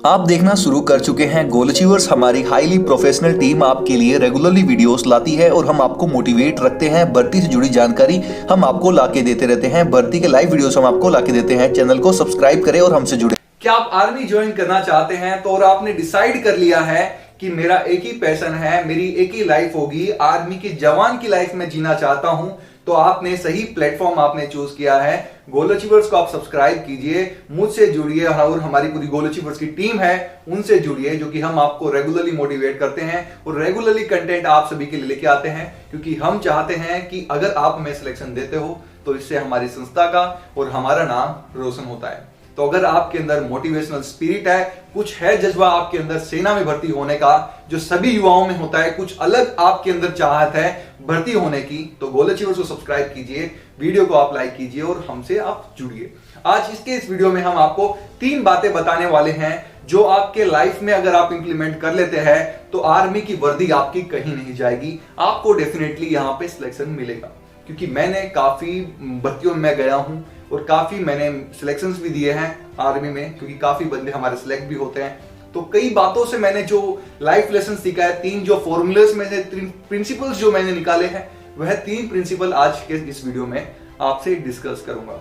आप देखना शुरू कर चुके हैं गोल अचीवर्स। हमारी हाईली प्रोफेशनल टीम आपके लिए रेगुलरली वीडियोस लाती है और हम आपको मोटिवेट रखते हैं। भर्ती से जुड़ी जानकारी हम आपको लाके देते रहते हैं। भर्ती के लाइव वीडियोस हम आपको लाके देते हैं। चैनल को सब्सक्राइब करें और हमसे जुड़े। क्या आप आर्मी ज्वाइन करना चाहते हैं तो और आपने डिसाइड कर लिया है कि मेरा एक ही पैशन है, मेरी एक ही लाइफ होगी, आर्मी के जवान की लाइफ में जीना चाहता हूं, तो आपने सही प्लेटफॉर्म आपने चूज किया है। गोल अचीवर्स को आप सब्सक्राइब कीजिए, मुझसे जुड़िए और हमारी पूरी गोल अचीवर्स की टीम है उनसे जुड़िए, जो कि हम आपको रेगुलरली मोटिवेट करते हैं और रेगुलरली कंटेंट आप सभी के लिए लेके आते हैं, क्योंकि हम चाहते हैं कि अगर आप हमें सिलेक्शन देते हो तो इससे हमारी संस्था का और हमारा नाम रोशन होता है। तो अगर आपके अंदर मोटिवेशनल स्पिरिट है, कुछ है जज्बा आपके अंदर सेना में भर्ती होने का जो सभी युवाओं में होता है, कुछ अलग आपके अंदर चाहत है भर्ती होने की, तो गोल अचीवर्स को सब्सक्राइब कीजिए, वीडियो को आप लाइक कीजिए और हमसे आप जुड़िए। आज इस वीडियो में हम आपको 3 बातें बताने वाले हैं जो आपके लाइफ में अगर आप इंप्लीमेंट कर लेते हैं तो आर्मी की वर्दी आपकी कहीं नहीं जाएगी, आपको डेफिनेटली यहां पे सिलेक्शन मिलेगा। क्योंकि मैंने काफी भर्तियों में गया हूं और काफी मैंने सिलेक्शंस भी दिए हैं आर्मी में, क्योंकि काफी बंदे हमारे सिलेक्ट भी होते हैं। तो कई बातों से मैंने जो लाइफ लेसन सीखा है, 3 जो फॉर्मूलेस में से 3 प्रिंसिपल्स जो मैंने निकाले हैं, वह 3 प्रिंसिपल आज के इस वीडियो में आपसे डिस्कस करूंगा।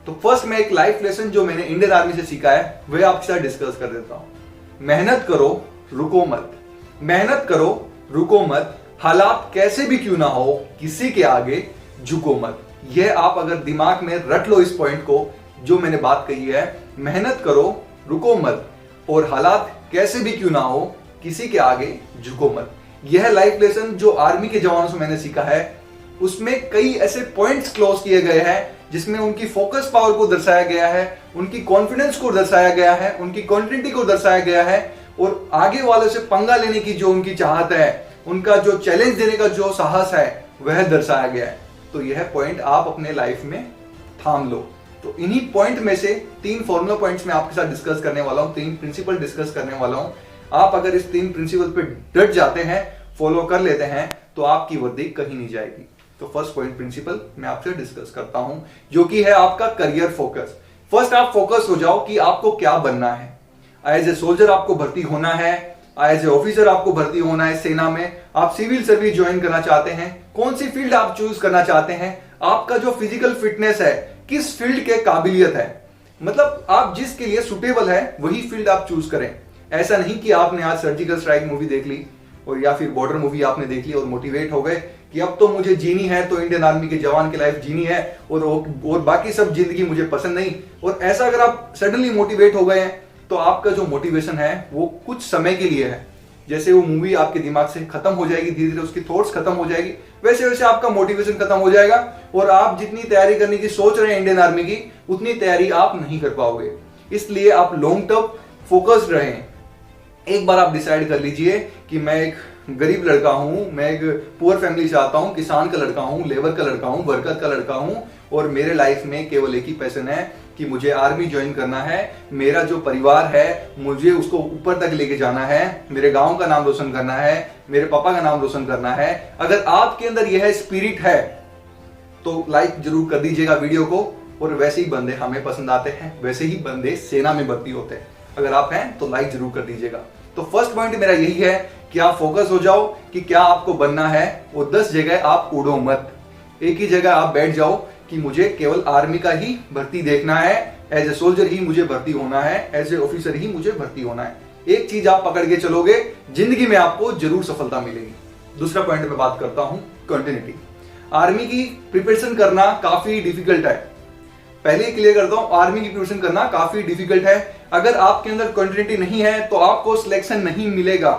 तो फर्स्ट मैं एक लाइफ लेसन जो मैंने इंडियन आर्मी से सीखा है वह आपके साथ डिस्कस कर देता हूं। मेहनत करो, रुको मत। मेहनत करो, रुको मत। हालात कैसे भी क्यों ना हो, किसी के आगे झुको मत। यह आप अगर दिमाग में रट लो इस पॉइंट को, जो मैंने बात कही है, मेहनत करो, रुको मत, और हालात कैसे भी क्यों ना हो, किसी के आगे झुको मत। यह लाइफ लेसन जो आर्मी के जवानों से मैंने सीखा है, उसमें कई ऐसे पॉइंट्स क्लोज किए गए हैं जिसमें उनकी फोकस पावर को दर्शाया गया है, उनकी कॉन्फिडेंस को दर्शाया गया है, उनकी कॉन्टिन्यूटी को दर्शाया गया है, और आगे वालों से पंगा लेने की जो उनकी चाहत है, उनका जो चैलेंज देने का जो साहस है, वह दर्शाया गया है। तो यह पॉइंट आप अपने लाइफ में थाम लो। तो इन्हीं पॉइंट में से 3 फॉर्मुला पॉइंट्स में आपके साथ डिस्कस करने वाला हूं, 3 प्रिंसिपल डिस्कस करने वाला हूं। आप अगर इस 3 प्रिंसिपल पे डट जाते हैं, फॉलो कर लेते हैं, तो आपकी वर्दी कहीं नहीं जाएगी। तो फर्स्ट पॉइंट प्रिंसिपल मैं आपसे डिस्कस करता हूं, जो कि है आपका करियर फोकस। फर्स्ट आप फोकस हो जाओ कि आपको क्या बनना है। एज ए सोल्जर आपको भर्ती होना है, एज ए ऑफिसर आपको भर्ती होना है सेना में, आप सिविल सर्विस ज्वाइन करना चाहते हैं, कौन सी फील्ड आप चूज करना चाहते हैं, आपका जो फिजिकल फिटनेस है, किस फील्ड के काबिलियत है, मतलब आप जिसके लिए सुटेबल है वही फील्ड आप चूज करें। ऐसा नहीं कि आपने आज सर्जिकल स्ट्राइक मूवी देख ली और या फिर बॉर्डर मूवी आपने देख ली और मोटिवेट हो गए कि अब तो मुझे जीनी है, तो इंडियन आर्मी के जवान की लाइफ जीनी है और बाकी सब जिंदगी मुझे पसंद नहीं। और ऐसा अगर आप सडनली मोटिवेट हो गए हैं तो आपका जो मोटिवेशन है वो कुछ समय के लिए है। जैसे वो मूवी आपके दिमाग से खत्म हो जाएगी, धीरे धीरे उसकी थॉट्स खत्म हो जाएगी, वैसे वैसे आपका मोटिवेशन खत्म हो जाएगा और आप जितनी तैयारी करने की सोच रहे हैं इंडियन आर्मी की, उतनी तैयारी आप नहीं कर पाओगे। इसलिए आप लॉन्ग टर्म फोकस्ड रहें। एक बार आप डिसाइड कर लीजिए कि मैं एक गरीब लड़का हूं, मैं एक पुअर फैमिली से आता हूं, किसान का लड़का हूं, लेबर का लड़का हूं, वर्कर का लड़का हूं, और मेरे लाइफ में केवल एक ही पैशन है कि मुझे आर्मी ज्वाइन करना है। मेरा जो परिवार है मुझे उसको ऊपर तक लेके जाना है, मेरे गांव का नाम रोशन करना है, मेरे पापा का नाम रोशन करना है। अगर आपके अंदर यह स्पिरिट है तो लाइक जरूर कर दीजिएगा वीडियो को। और वैसे ही बंदे हमें पसंद आते हैं, वैसे ही बंदे सेना में भर्ती होते हैं। अगर आप हैं तो लाइक जरूर कर दीजिएगा। तो फर्स्ट पॉइंट मेरा यही है कि आप फोकस हो जाओ कि क्या आपको बनना है, और 10 जगह आप उड़ो मत। एक ही जगह आप बैठ जाओ कि मुझे केवल आर्मी का ही भर्ती देखना है, एज ए सोल्जर ही मुझे भर्ती होना है, एज ए ऑफिसर ही मुझे भर्ती होना है। एक चीज आप पकड़ के चलोगे, जिंदगी में आपको जरूर सफलता मिलेगी। दूसरा पॉइंट मैं बात करता हूं कंटिन्यूटी। आर्मी की प्रिपरेशन करना काफी डिफिकल्ट है। पहले ही क्लियर करता हूं, आर्मी की प्रिपरेशन करना काफी डिफिकल्ट है। अगर आपके अंदर कंटिन्यूटी नहीं है तो आपको सिलेक्शन नहीं मिलेगा।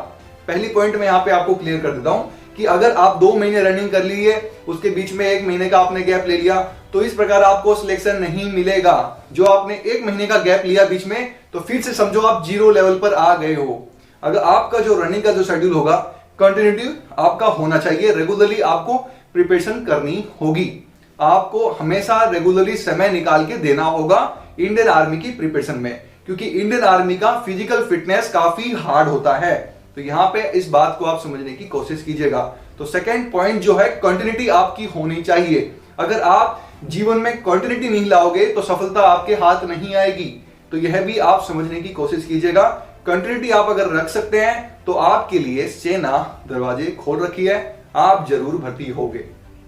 पहली पॉइंट मैं यहां पे आपको क्लियर कर देता हूं कि अगर आप 2 महीने रनिंग कर लिए, उसके बीच में 1 महीने का आपने गैप ले लिया, तो इस प्रकार आपको सिलेक्शन नहीं मिलेगा। जो आपने 1 महीने का गैप लिया बीच में, तो फिर से समझो आप 0 लेवल पर आ गए हो। अगर आपका जो रनिंग का जो शेड्यूल होगा, कंटिन्यूटी आपका होना चाहिए, रेगुलरली आपको प्रिपरेशन करनी होगी। आपको हमेशा रेगुलरली समय निकाल के देना होगा इंडियन आर्मी की प्रिपरेशन में, क्योंकि इंडियन आर्मी का फिजिकल फिटनेस काफी हार्ड होता है। तो यहां पे इस बात को आप समझने की कोशिश कीजिएगा। तो सेकंड पॉइंट जो है, कंटिन्यूटी आपकी होनी चाहिए। अगर आप जीवन में कंटिन्यूटी नहीं लाओगे तो सफलता आपके हाथ नहीं आएगी। तो यह भी आप समझने की कोशिश कीजिएगा। कंटिन्यूटी आप अगर रख सकते हैं तो आपके लिए सेना दरवाजे खोल रखी है, आप जरूर भर्ती होगे।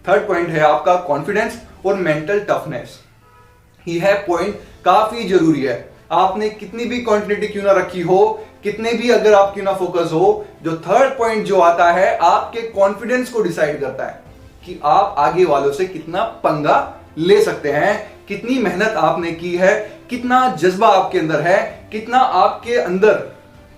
थर्ड पॉइंट है आपका कॉन्फिडेंस और मेंटल टफनेस। यह पॉइंट काफी जरूरी है। आपने कितनी भी कंटिन्यूटी क्यों ना रखी हो, कितने भी अगर आप क्यों ना फोकस हो, जो थर्ड पॉइंट जो आता है आपके कॉन्फिडेंस को डिसाइड करता है कि आप आगे वालों से कितना पंगा ले सकते हैं, कितनी मेहनत आपने की है, कितना जज्बा आपके अंदर है, कितना आपके अंदर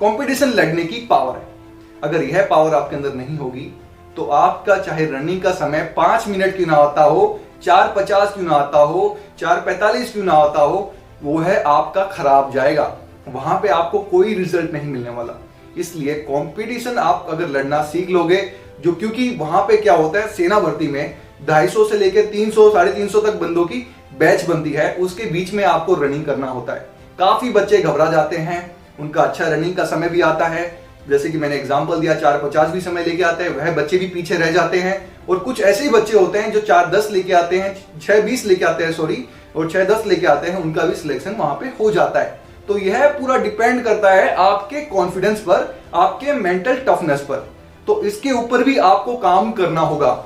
कंपटीशन लड़ने की पावर है। अगर यह पावर आपके अंदर नहीं होगी तो आपका चाहे रनिंग का समय 5 मिनट क्यों ना आता हो, 4:50 क्यों ना आता हो, 4:45 क्यों ना आता हो, वो है आपका खराब जाएगा। वहां पे आपको कोई रिजल्ट नहीं मिलने वाला। इसलिए कंपटीशन आप अगर लड़ना सीख लोगे, जो क्योंकि वहां पे क्या होता है, सेना भर्ती में 250 से लेकर 300 350 तक बंदों की बैच बनती है, उसके बीच में आपको रनिंग करना होता है। काफी बच्चे घबरा जाते हैं, उनका अच्छा रनिंग का समय भी आता है, जैसे कि मैंने एग्जांपल दिया 4:50 भी समय लेके आते हैं, वह बच्चे भी पीछे रह जाते हैं। और कुछ ऐसे ही बच्चे होते हैं जो 4:10 लेके आते हैं, 6:20 लेके आते हैं सॉरी, और 6:10 लेके आते हैं, उनका भी सिलेक्शन वहां पे हो जाता है। तो यह पूरा डिपेंड करता है आपके कॉन्फिडेंस पर, आपके मेंटल टफनेस पर। तो इसके ऊपर भी आपको काम करना होगा।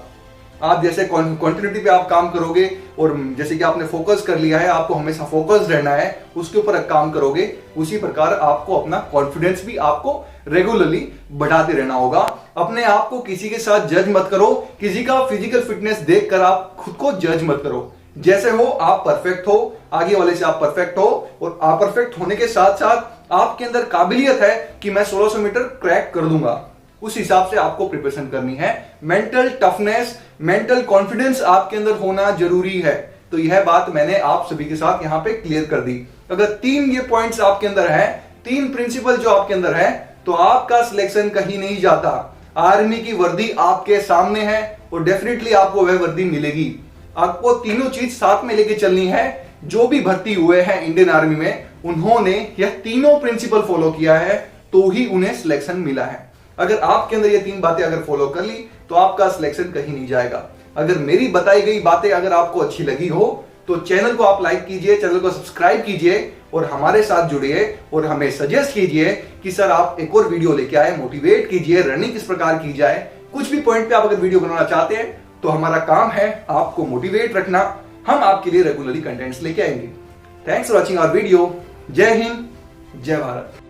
आप जैसे कंटिन्यूटी पे आप काम करोगे और जैसे कि आपने फोकस कर लिया है, आपको हमेशा फोकस रहना है, उसके ऊपर काम करोगे, उसी प्रकार आपको अपना कॉन्फिडेंस भी आपको रेगुलरली बढ़ाते रहना होगा। अपने आप को किसी के साथ जज मत करो, किसी का फिजिकल फिटनेस देखकर आप खुद को जज मत करो। जैसे हो आप परफेक्ट हो, आगे वाले से आप परफेक्ट हो, और आप परफेक्ट होने के साथ साथ आपके अंदर काबिलियत है कि मैं 1600 मीटर क्रैक कर दूंगा, उस हिसाब से आपको प्रिपरेशन करनी है। मेंटल टफनेस, मेंटल कॉन्फिडेंस आपके अंदर होना जरूरी है। तो यह बात मैंने आप सभी के साथ यहां पे क्लियर कर दी। अगर 3 ये पॉइंट्स आपके अंदर है, 3 प्रिंसिपल जो आपके अंदर है, तो आपका सिलेक्शन कहीं नहीं जाता। आर्मी की वर्दी आपके सामने है और डेफिनेटली आपको वह वर्दी मिलेगी। आपको तीनों चीज साथ में लेके चलनी है। जो भी भर्ती हुए हैं इंडियन आर्मी में, उन्होंने यह तीनों प्रिंसिपल फॉलो किया है, तो ही उन्हें सिलेक्शन मिला है। अगर आपके अंदर ये 3 बातें अगर फॉलो कर ली तो आपका सिलेक्शन कहीं नहीं जाएगा। अगर मेरी बताई गई बातें अगर आपको अच्छी लगी हो तो चैनल को आप लाइक कीजिए, चैनल को सब्सक्राइब कीजिए और हमारे साथ जुड़िए और हमें सजेस्ट कीजिए कि सर आप एक और वीडियो लेके आए, मोटिवेट कीजिए, रनिंग किस प्रकार की जाए। कुछ भी पॉइंट पे आप अगर वीडियो बनाना चाहते हैं तो हमारा काम है आपको मोटिवेट रखना। हम आपके लिए रेगुलरली कंटेंट्स लेके आएंगे। Thanks for watching our video. जय हिंद, जय भारत।